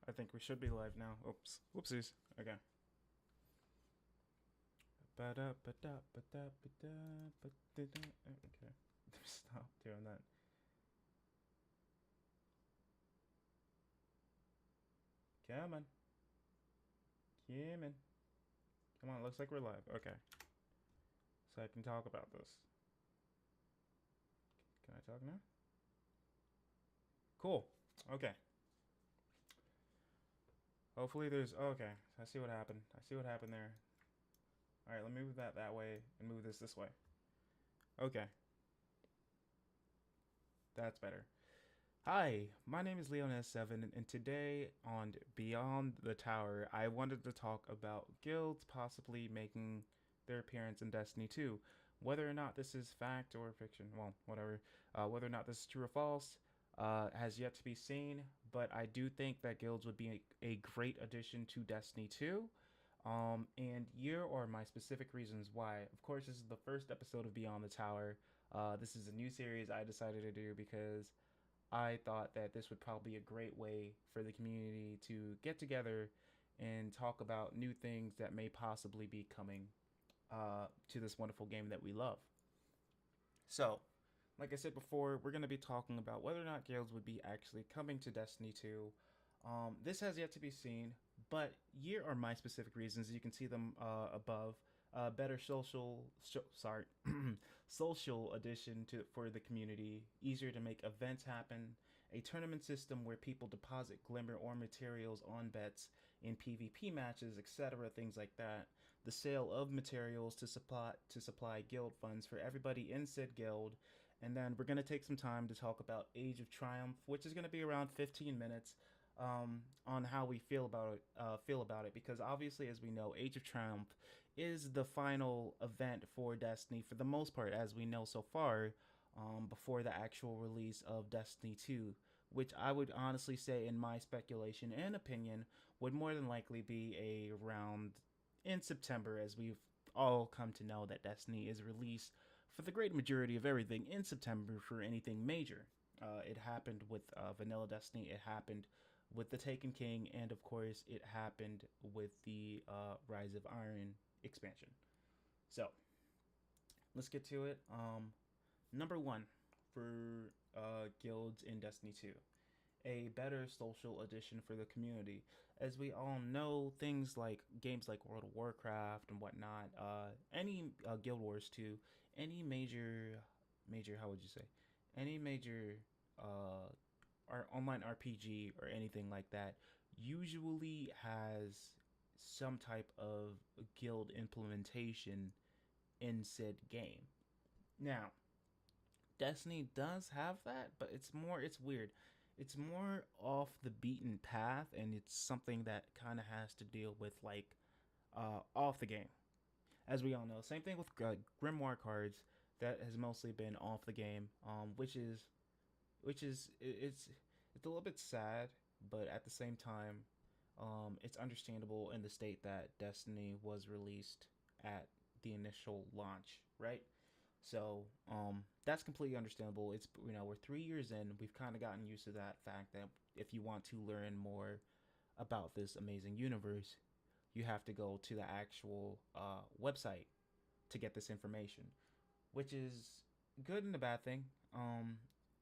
I think we should be live now. Oops. Whoopsies. Okay. Okay. Stop doing that. Come on. Come on. Come on, looks like we're live. Okay. So I can talk about this. Can I talk now? Cool. Okay. Hopefully there's... okay. I see what happened. I see what happened there. Alright, let me move that way and move this way. Okay. That's better. Hi, my name is Leon7, and today on Beyond the Tower, I wanted to talk about guilds possibly making their appearance in Destiny 2. Whether or not this is fact or fiction, well, whatever, whether or not this is true or false, has yet to be seen, but I do think that guilds would be a great addition to Destiny 2. And here are my specific reasons why. Of course, this is the first episode of Beyond the Tower. This is a new series I decided to do because I thought that this would probably be a great way for the community to get together and talk about new things that may possibly be coming to this wonderful game that we love. So, like I said before, we're going to be talking about whether or not guilds would be actually coming to Destiny 2. This has yet to be seen, but here are my specific reasons. You can see them above. Better social addition to for the community, easier to make events happen, a tournament system where people deposit glimmer or materials on bets in PvP matches, etc., things like that. The sale of materials to supply guild funds for everybody in said guild. And then we're going to take some time to talk about Age of Triumph, which is going to be around 15 minutes. On how we feel about it, because obviously, as we know, Age of Triumph is the final event for Destiny for the most part, as we know so far, before the actual release of Destiny 2, which I would honestly say, in my speculation and opinion, would more than likely be around in September, as we've all come to know that Destiny is released for the great majority of everything in September for anything major. It happened with Vanilla Destiny. It happened with the Taken King, and of course, it happened with the Rise of Iron expansion. So let's get to it. Number one for guilds in Destiny 2, a better social edition for the community. As we all know, things like games like World of Warcraft and whatnot, any Guild Wars 2, any major, how would you say, any major our online RPG or anything like that usually has some type of guild implementation in said game. Now, Destiny does have that, but it's weird. It's more off the beaten path, and it's something that kind of has to deal with like off the game, as we all know. Same thing with Grimoire cards, that has mostly been off the game, which is it's a little bit sad, but at the same time, it's understandable in the state that Destiny was released at the initial launch, right? So that's completely understandable. It's, we're 3 years in. We've kind of gotten used to that fact that if you want to learn more about this amazing universe, you have to go to the actual website to get this information, which is good and a bad thing.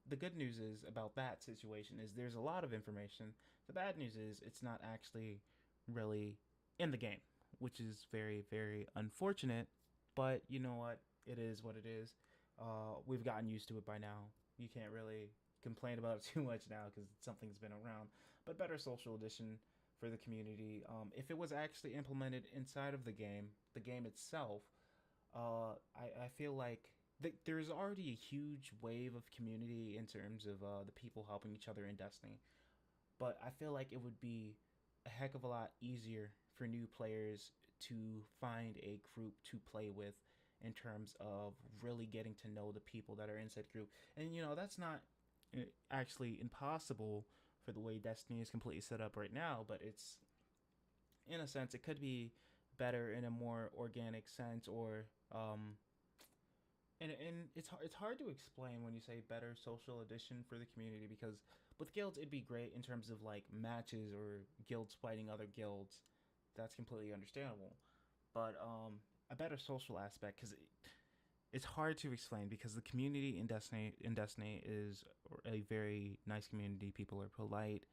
The good news is about that situation is there's a lot of information. The bad news is it's not actually really in the game, which is very, very unfortunate. But you know what? It is what it is. We've gotten used to it by now. You can't really complain about it too much now because something's been around. But better social edition for the community. If it was actually implemented inside of the game itself, I feel like there's already a huge wave of community in terms of the people helping each other in Destiny. But I feel like it would be a heck of a lot easier for new players to find a group to play with in terms of really getting to know the people that are in said group. And that's not actually impossible for the way Destiny is completely set up right now, but it's, in a sense, it could be better in a more organic sense, or and it's hard to explain when you say better social edition for the community, because With guilds, it'd be great in terms of like matches or guilds fighting other guilds. That's completely understandable. But a better social aspect, because it's hard to explain, because the community in Destiny is a very nice community. People are polite.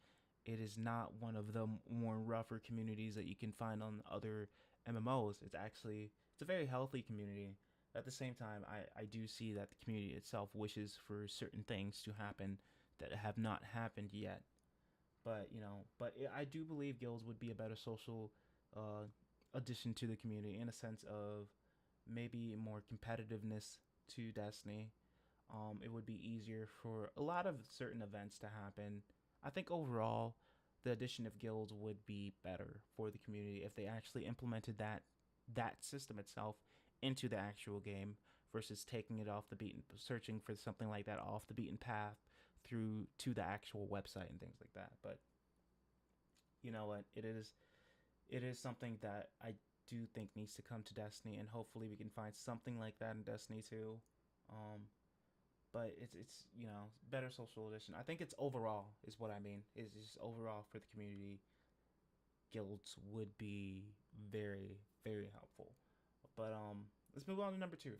It is not one of the more rougher communities that you can find on other MMOs. It's a very healthy community. At the same time, I do see that the community itself wishes for certain things to happen that have not happened yet. I do believe guilds would be a better social uh, addition to the community, in a sense of maybe more competitiveness to Destiny. It would be easier for a lot of certain events to happen. I think overall, the addition of guilds would be better for the community if they actually implemented that system itself into the actual game versus taking it off the beaten, searching for something like that off the beaten path through to the actual website and things like that. But you know what? It is something that I do think needs to come to Destiny, and hopefully we can find something like that in Destiny 2. Um, but it's better social edition. I think it's overall is what I mean. Is just overall for the community, guilds would be very very helpful. But let's move on to number two.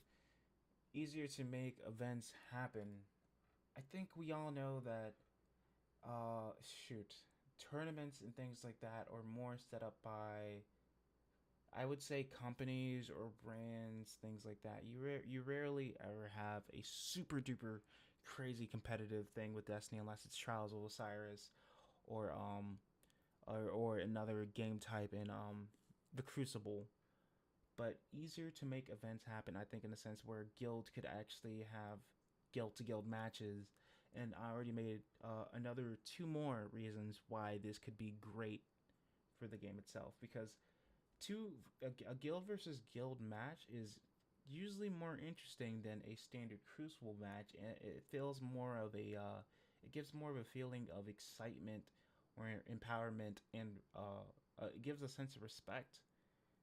Easier to make events happen. I think we all know that shoot tournaments and things like that are more set up by, I would say, companies or brands, things like that. You rarely ever have a super duper crazy competitive thing with Destiny unless it's Trials of Osiris or another game type in the Crucible. But easier to make events happen, I think, in a sense where guild could actually have guild to guild matches. And I already made another two more reasons why this could be great for the game itself, because two a guild versus guild match is usually more interesting than a standard Crucible match, and it feels more of a it gives more of a feeling of excitement or empowerment, and it gives a sense of respect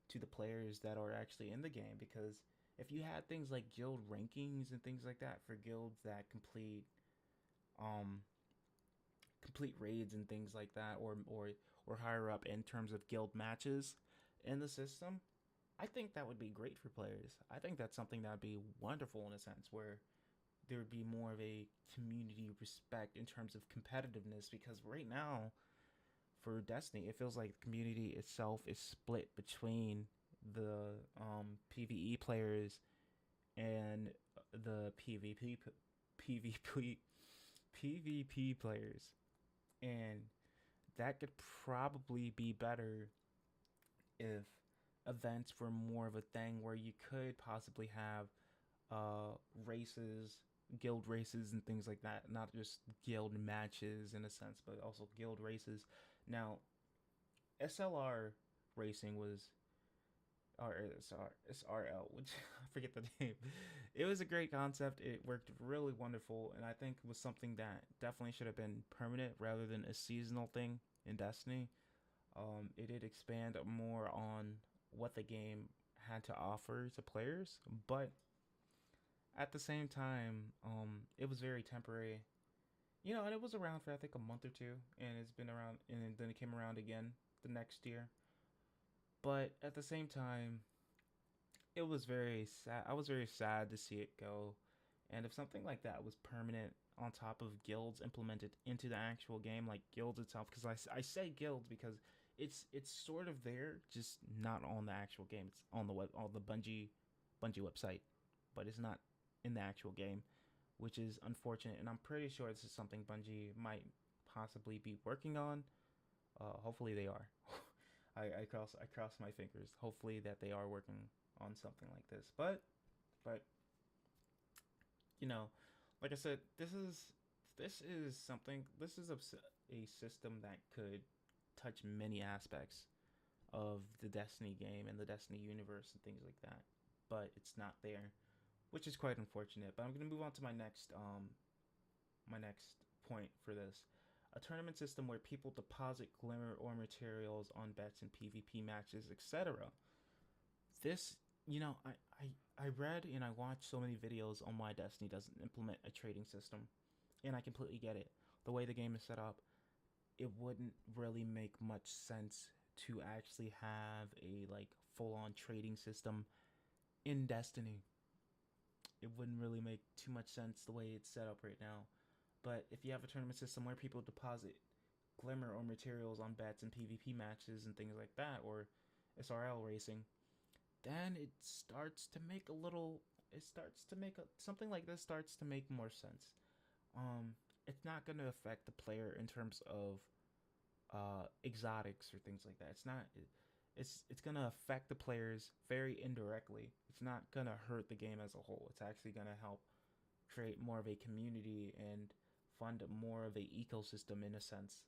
to the players that are actually in the game. Because if you had things like guild rankings and things like that for guilds that um complete raids and things like that, or higher up in terms of guild matches in the system, I think that would be great for players. I think that's something that would be wonderful in a sense where there would be more of a community respect in terms of competitiveness, because right now for Destiny it feels like the community itself is split between the PvE players and the PvP PvP players, and that could probably be better if events were more of a thing where you could possibly have races, guild races, and things like that. Not just guild matches in a sense, but also guild races. Now, SLR racing was, or SRL, which I forget the name. It was a great concept. It worked really wonderful, and I think it was something that definitely should have been permanent rather than a seasonal thing in Destiny. It did expand more on what the game had to offer to players, but at the same time, it was very temporary. And it was around for I think a month or two, and it's been around, and then it came around again the next year. But at the same time, it was very sad. I was very sad to see it go. And if something like that was permanent on top of guilds implemented into the actual game, like guilds itself, because I say guilds because it's sort of there, just not on the actual game. It's on the web, on the Bungie website, but it's not in the actual game, which is unfortunate. And I'm pretty sure this is something Bungie might possibly be working on. Hopefully they are. I cross my fingers. Hopefully that they are working on something like this. But you know, like I said, this is something. This is a system that could touch many aspects of the Destiny game and the Destiny universe and things like that. But it's not there, which is quite unfortunate. But I'm gonna move on to my next point for this. A tournament system where people deposit glimmer or materials on bets in PvP matches, etc. This, I read and I watched so many videos on why Destiny doesn't implement a trading system, and I completely get it. the way the game is set up, it wouldn't really make much sense to actually have a like full on trading system in Destiny. It wouldn't really make too much sense the way it's set up right now. But if you have a tournament system where people deposit glimmer or materials on bets and PvP matches and things like that, or SRL racing, then it starts to make a little. It starts to make something like this starts to make more sense. It's not going to affect the player in terms of exotics or things like that. It's gonna affect the players very indirectly. It's not gonna hurt the game as a whole. It's actually gonna help create more of a community and fund more of a ecosystem in a sense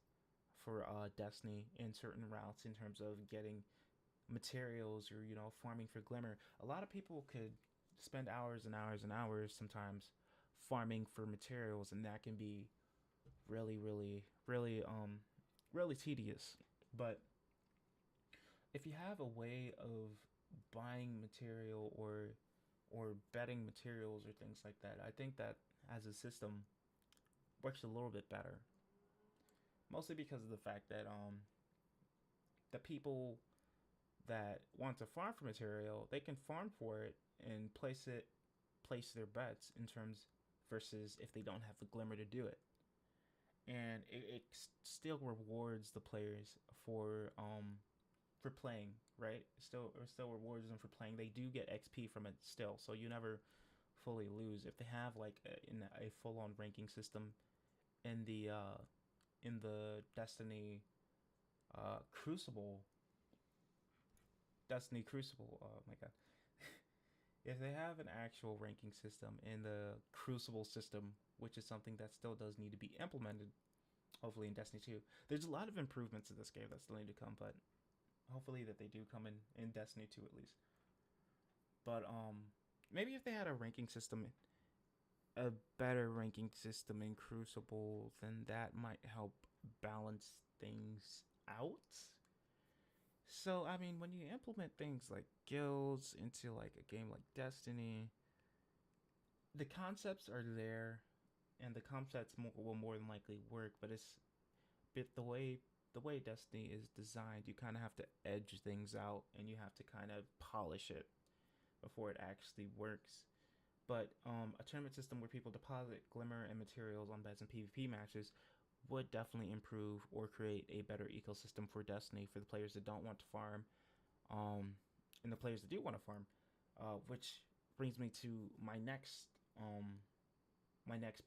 for Destiny in certain routes in terms of getting materials or farming for glimmer. A lot of people could spend hours and hours and hours sometimes farming for materials, and that can be really really tedious. But if you have a way of buying material or betting materials or things like that, I think that as a system works a little bit better. Mostly because of the fact that the people that want to farm for material, they can farm for it and place their bets in terms versus if they don't have the glimmer to do it. And it still rewards the players for playing, right? It still rewards them for playing. They do get XP from it still, so you never fully lose. If they have like a full on ranking system in the Crucible, Destiny Crucible, oh my god. If they have an actual ranking system in the Crucible system, which is something that still does need to be implemented, hopefully in Destiny 2. There's a lot of improvements to this game that still need to come, but hopefully that they do come in Destiny 2 at least. But maybe if they had a ranking system, a better ranking system in Crucible, then that might help balance things out. So, I mean, when you implement things like guilds into like a game like Destiny, the concepts are there and the concepts will more than likely work, but the way Destiny is designed, you kind of have to edge things out and you have to kind of polish it before it actually works. But a tournament system where people deposit glimmer and materials on bets and PvP matches would definitely improve or create a better ecosystem for Destiny for the players that don't want to farm, and the players that do want to farm. Which brings me to my next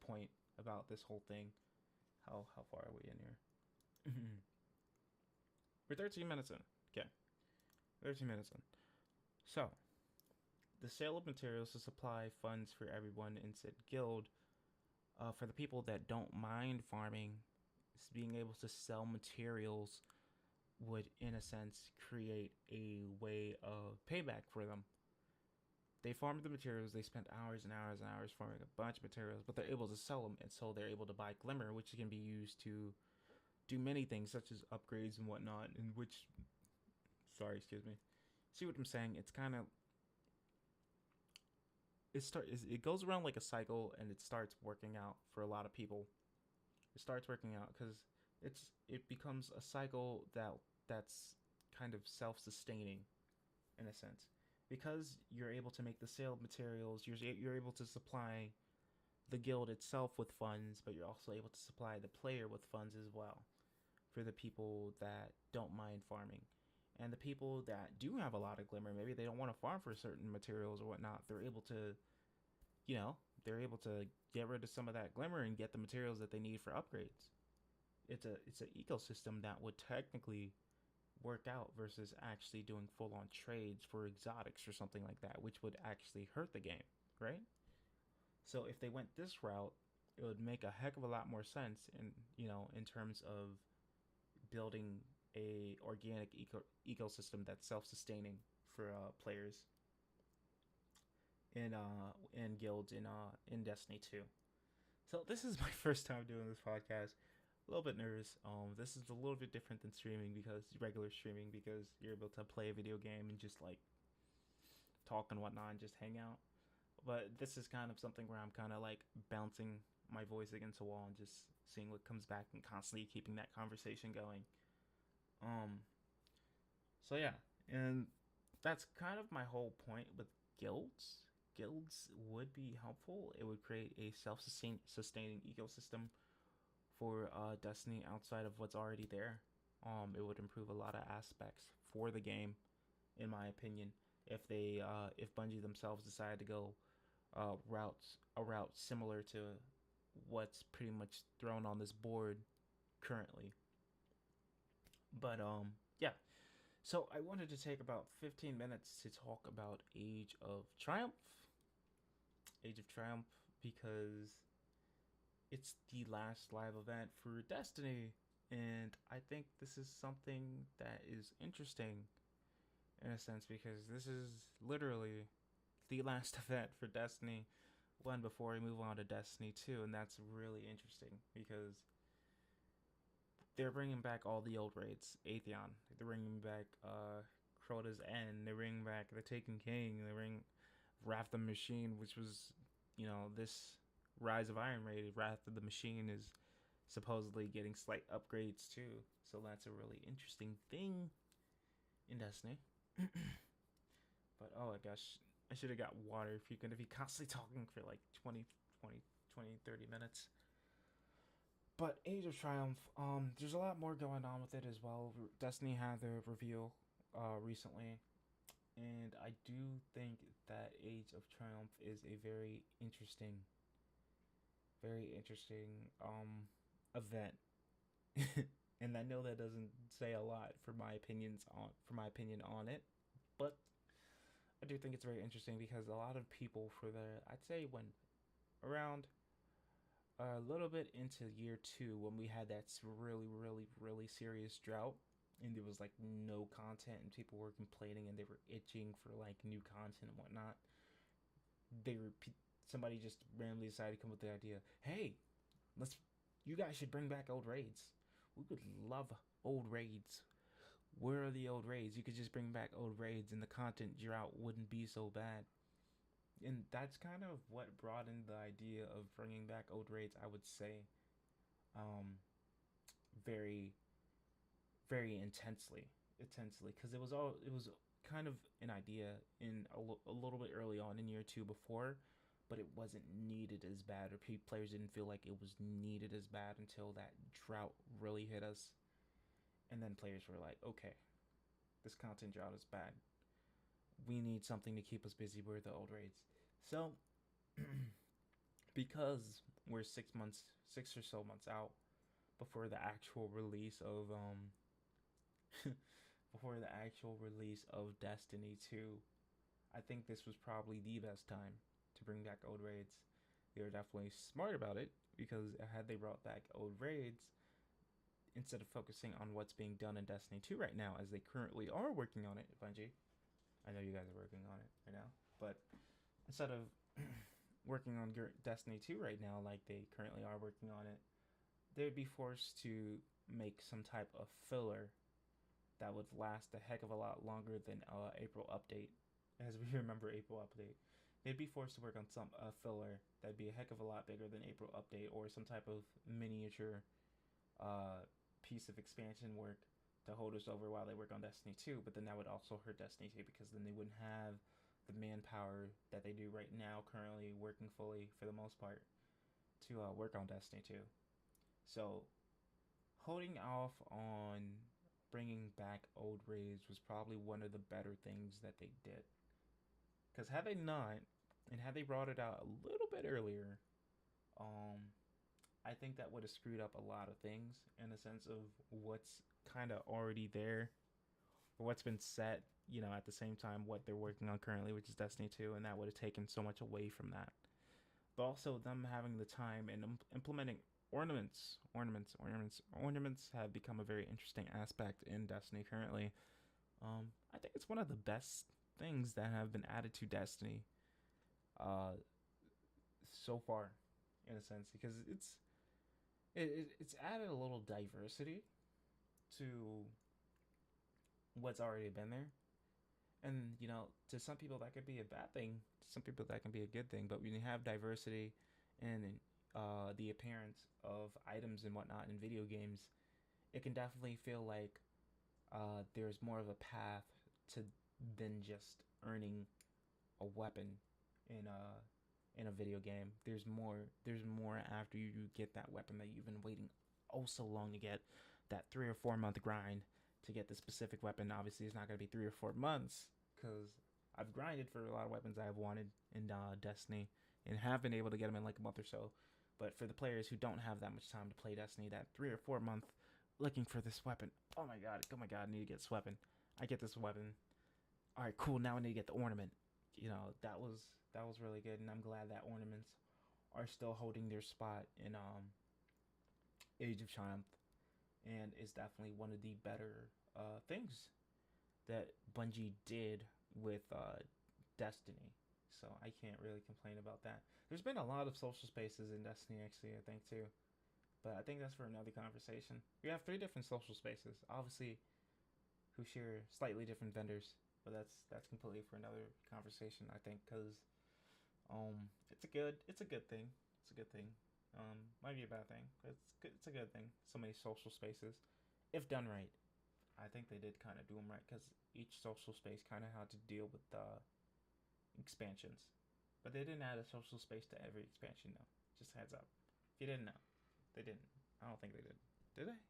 point about this whole thing. How far are we in here? We're 13 minutes in. Okay, 13 minutes in. So the sale of materials to supply funds for everyone in said guild. For the people that don't mind farming, being able to sell materials would, in a sense, create a way of payback for them. They farmed the materials, they spent hours and hours and hours farming a bunch of materials, but they're able to sell them, and so they're able to buy Glimmer, which can be used to do many things, such as upgrades and whatnot, in which, sorry, excuse me, see what I'm saying? It's kind of, it goes around like a cycle, and it starts working out for a lot of people. It starts working out because it becomes a cycle that's kind of self-sustaining in a sense, because you're able to make the sale of materials. You're able to supply the guild itself with funds, but you're also able to supply the player with funds as well for the people that don't mind farming. And the people that do have a lot of Glimmer, maybe they don't want to farm for certain materials or whatnot, they're able to, they're able to get rid of some of that Glimmer and get the materials that they need for upgrades. It's an ecosystem that would technically work out versus actually doing full on trades for exotics or something like that, which would actually hurt the game, right? So if they went this route, it would make a heck of a lot more sense in terms of building a organic ecosystem that's self-sustaining for players in guilds in Destiny 2. So this is my first time doing this podcast. A little bit nervous. This is a little bit different than streaming, because regular streaming, because you're able to play a video game and just like talk and whatnot and just hang out. But this is kind of something where I'm kind of like bouncing my voice against a wall and just seeing what comes back and constantly keeping that conversation going. Um, so yeah, and that's kind of my whole point with guilds. Guilds would be helpful. It would create a self-sustaining ecosystem for Destiny outside of what's already there. It would improve a lot of aspects for the game, in my opinion. If Bungie themselves decide to go a route similar to what's pretty much thrown on this board currently. But yeah. So I wanted to take about 15 minutes to talk about Age of Triumph. Age of Triumph because it's the last live event for Destiny, and I think this is something that is interesting in a sense because this is literally the last event for Destiny 1 before we move on to Destiny 2, and that's really interesting because they're bringing back all the old raids. Atheon, they're bringing back Crota's End, they're bringing back the Taken King, they bring Wrath of the Machine, which was, this Rise of Iron raid. Wrath of the Machine is supposedly getting slight upgrades too, so that's a really interesting thing in Destiny. But oh my gosh, I should have got water if you're going to be constantly talking for like 30 minutes. But Age of Triumph, there's a lot more going on with it as well. Destiny had the reveal recently, and I do think that Age of Triumph is a very interesting event. And I know that doesn't say a lot for my opinion on it, but I do think it's very interesting because a lot of people I'd say when around a little bit into year 2 when we had that really really serious drought and there was like no content and people were complaining and they were itching for like new content and whatnot. they were Somebody just randomly decided to come up with the idea, hey, let's you guys should bring back old raids. We would love old raids. Where are the old raids? You could just bring back old raids and the content drought wouldn't be so bad. And that's kind of what brought in the idea of bringing back old raids, I would say, very, very intensely, because it was kind of an idea a little bit early on in year 2 before, but it wasn't needed as bad, or players didn't feel like it was needed as bad until that drought really hit us, and then players were like, okay, this content drought is bad. We need something to keep us busy with the old raids. So, because we're 6 or so months out before the actual release of before the actual release of Destiny 2, I think this was probably the best time to bring back old raids. They were definitely smart about it because had they brought back old raids, instead of focusing on what's being done in Destiny 2 right now, as they currently are working on it, Bungie. I know you guys are working on it right now, but instead of working on Destiny 2 right now, like they currently are working on it, they'd be forced to make some type of filler that would last a heck of a lot longer than April update. As we remember April update, they'd be forced to work on some filler that'd be a heck of a lot bigger than April update, or some type of miniature piece of expansion work to hold us over while they work on Destiny 2, but then that would also hurt Destiny 2 because then they wouldn't have the manpower that they do right now, currently working fully for the most part, to work on Destiny 2. So, holding off on bringing back old raids was probably one of the better things that they did. Because had they not, and had they brought it out a little bit earlier, I think that would have screwed up a lot of things in the sense of what's kind of already there, or what's been set, at the same time what they're working on currently, which is Destiny 2, and that would have taken so much away from that. But also them having the time and implementing ornaments have become a very interesting aspect in Destiny currently. I think it's one of the best things that have been added to Destiny so far, in a sense, because it's added a little diversity to what's already been there. And to some people that could be a bad thing, to some people that can be a good thing. But when you have diversity and the appearance of items and whatnot in video games, it can definitely feel like there's more of a path to than just earning a weapon in a video game. There's more. There's more after you get that weapon that you've been waiting oh so long to get. That 3 or 4 month grind to get the specific weapon. Obviously, it's not gonna be 3 or 4 months because I've grinded for a lot of weapons I've wanted in Destiny and have been able to get them in like a month or so. But for the players who don't have that much time to play Destiny, that 3 or 4 month looking for this weapon. Oh my god! Oh my god! I need to get this weapon. I get this weapon. All right, cool. Now I need to get the ornament. You know, that was really good, and I'm glad that ornaments are still holding their spot in Age of Triumph, and is definitely one of the better things that Bungie did with Destiny. So I can't really complain about that. There's been a lot of social spaces in Destiny, actually, I think too, but I think that's for another conversation. We have 3 different social spaces, obviously, who share slightly different vendors, but that's completely for another conversation, I think, because it's a good thing. It's a good thing. Might be a bad thing, but it's good. It's a good thing. So many social spaces, if done right. I think they did kind of do them right because each social space kind of had to deal with expansions, but they didn't add a social space to every expansion. No, just heads up. If you didn't know, they didn't. I don't think they did. Did they?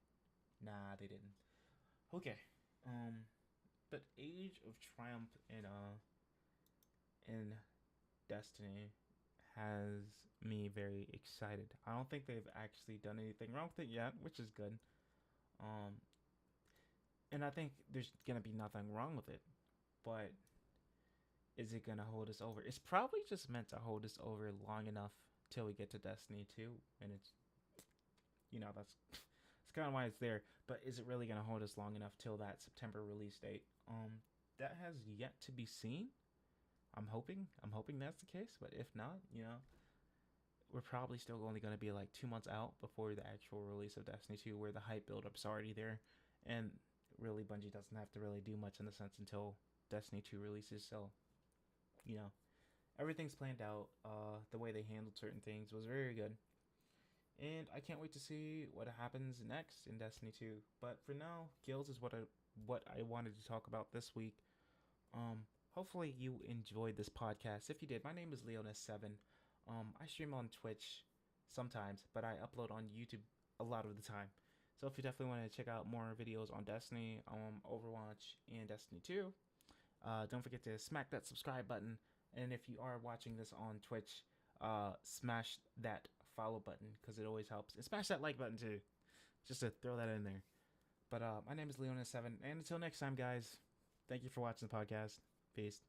Nah, they didn't. Okay. Um, but Age of Triumph in Destiny has me very excited. I don't think they've actually done anything wrong with it yet, which is good. Um, and I think there's gonna be nothing wrong with it, but is it gonna hold us over? It's probably just meant to hold us over long enough till we get to Destiny 2, and it's that's it's kind of why it's there. But is it really gonna hold us long enough till that September release date? That has yet to be seen. I'm hoping that's the case. But if not, we're probably still only going to be like 2 months out before the actual release of Destiny 2, where the hype build-up's already there, and really Bungie doesn't have to really do much in the sense until Destiny 2 releases. So, you know, everything's planned out. The way they handled certain things was very good, and I can't wait to see what happens next in Destiny 2. But for now, guilds is what I wanted to talk about this week. Um, Hopefully you enjoyed this podcast. If you did, my name is Leonis7. I stream on Twitch sometimes, but I upload on YouTube a lot of the time. So if you definitely want to check out more videos on Destiny, Overwatch, and Destiny 2, don't forget to smack that subscribe button. And if you are watching this on Twitch, smash that follow button because it always helps. And smash that like button too, just to throw that in there. But my name is Leonis7, and until next time, guys, thank you for watching the podcast. Peace.